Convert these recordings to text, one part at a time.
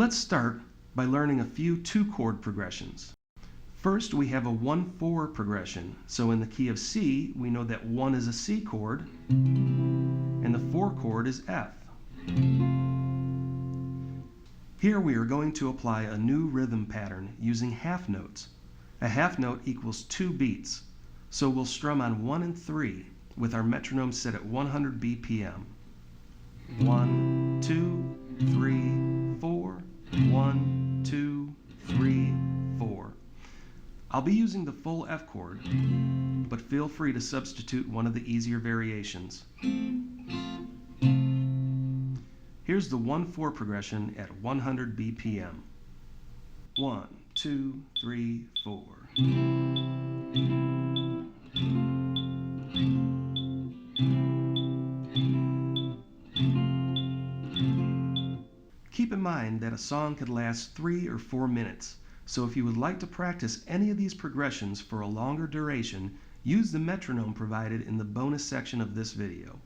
Let's start by learning a few two-chord progressions. First, we have a 1-4 progression. So in the key of C, we know that 1 is a C chord, and the 4 chord is F. Here we are going to apply a new rhythm pattern using half notes. A half note equals 2 beats, so we'll strum on 1 and 3 with our metronome set at 100 BPM. 1, 2, 3, 4, 1, 2, 3, 4. I'll be using the full F chord, but feel free to substitute one of the easier variations. Here's the 1-4 progression at 100 BPM. 1, 2, 3, 4. Keep in mind that a song could last 3 or 4 minutes, so if you would like to practice any of these progressions for a longer duration, use the metronome provided in the bonus section of this video.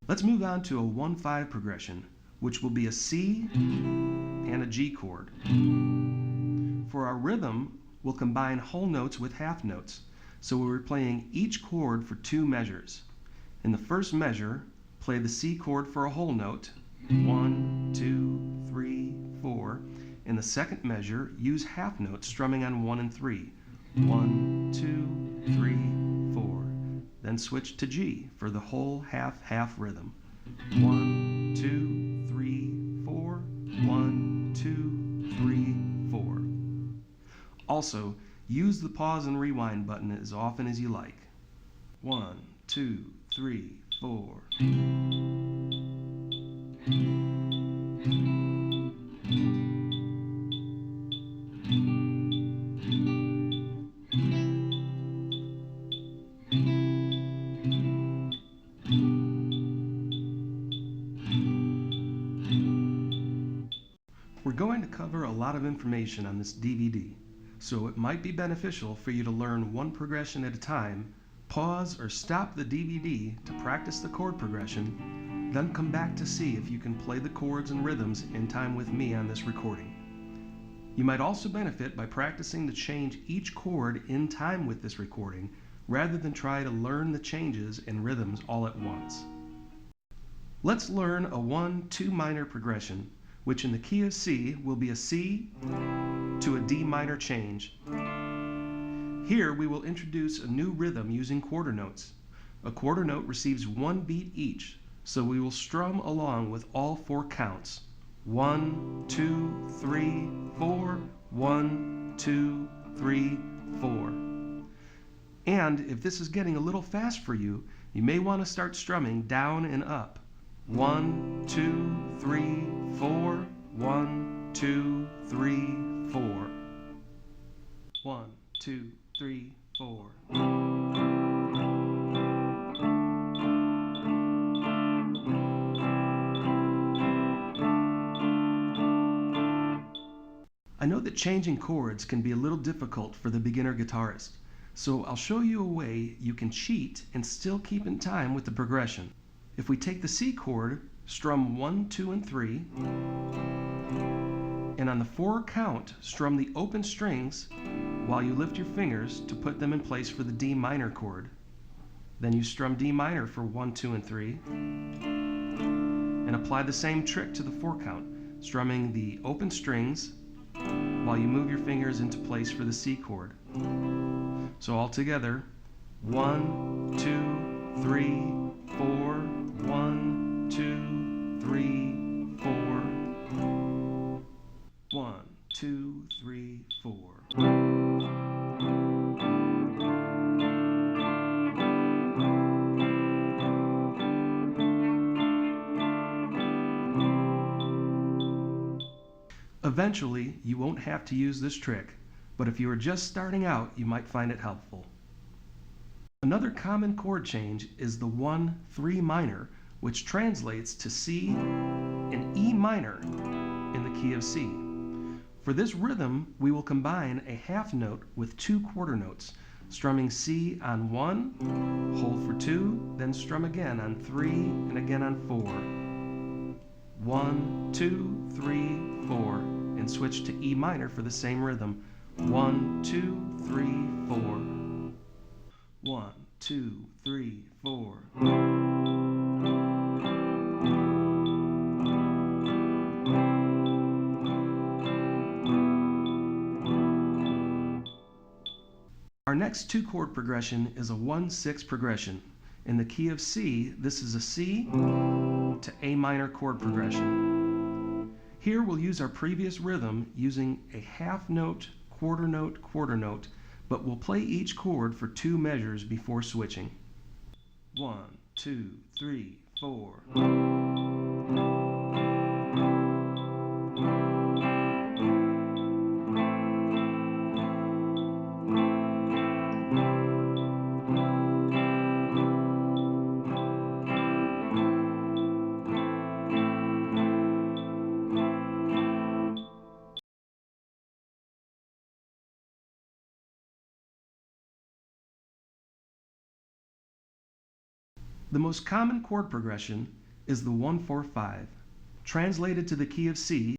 Let's move on to a 1-5 progression, which will be a C and a G chord. For our rhythm, we'll combine whole notes with half notes, so we're playing each chord for 2 measures. In the first measure, play the C chord for a whole note, 1, 2, 3, 4. In the second measure, use half notes strumming on 1 and 3. 1, 2, 3, 4. Then switch to G for the whole half-half rhythm. 1, 2, 3, 4. 1, 2, 3, 4. Also, use the pause and rewind button as often as you like. 1, 2, 3, 4. We're going to cover a lot of information on this DVD, so it might be beneficial for you to learn one progression at a time, pause or stop the DVD to practice the chord progression, then come back to see if you can play the chords and rhythms in time with me on this recording. You might also benefit by practicing to change each chord in time with this recording, rather than try to learn the changes and rhythms all at once. Let's learn a 1-2 minor progression, which in the key of C will be a C to a D minor change. Here we will introduce a new rhythm using quarter notes. A quarter note receives 1 beat each, so we will strum along with all 4 counts. 1, 2, 3, 4, 1, 2, 3, 4. And if this is getting a little fast for you, you may want to start strumming down and up. 1, 2, 3, 4, 1, 2, 3, 4. 1, 2, 3, 4. I know that changing chords can be a little difficult for the beginner guitarist, so I'll show you a way you can cheat and still keep in time with the progression. If we take the C chord, strum 1, 2, and 3, and on the 4 count, strum the open strings while you lift your fingers to put them in place for the D minor chord. Then you strum D minor for 1, 2, and 3, and apply the same trick to the 4 count, strumming the open strings while you move your fingers into place for the C chord. So all together, 1, 2, 3, 4, 1, 2, 3, 4. 1, 2, 3, 4. Eventually, you won't have to use this trick, but if you are just starting out, you might find it helpful. Another common chord change is the 1-3 minor, which translates to C and E minor in the key of C. For this rhythm, we will combine a half note with 2 quarter notes, strumming C on 1, hold for 2, then strum again on 3 and again on 4. 1, 2, 3, 4, and switch to E minor for the same rhythm. 1, 2, 3, 4. 1, 2, 3, 4. Our next 2-chord progression is a 1-6 progression. In the key of C, this is a C to A minor chord progression. Here we'll use our previous rhythm using a half note, quarter note, quarter note, but we'll play each chord for 2 measures before switching. 1, 2, 3, 4. The most common chord progression is the 1-4-5. Translated to the key of C,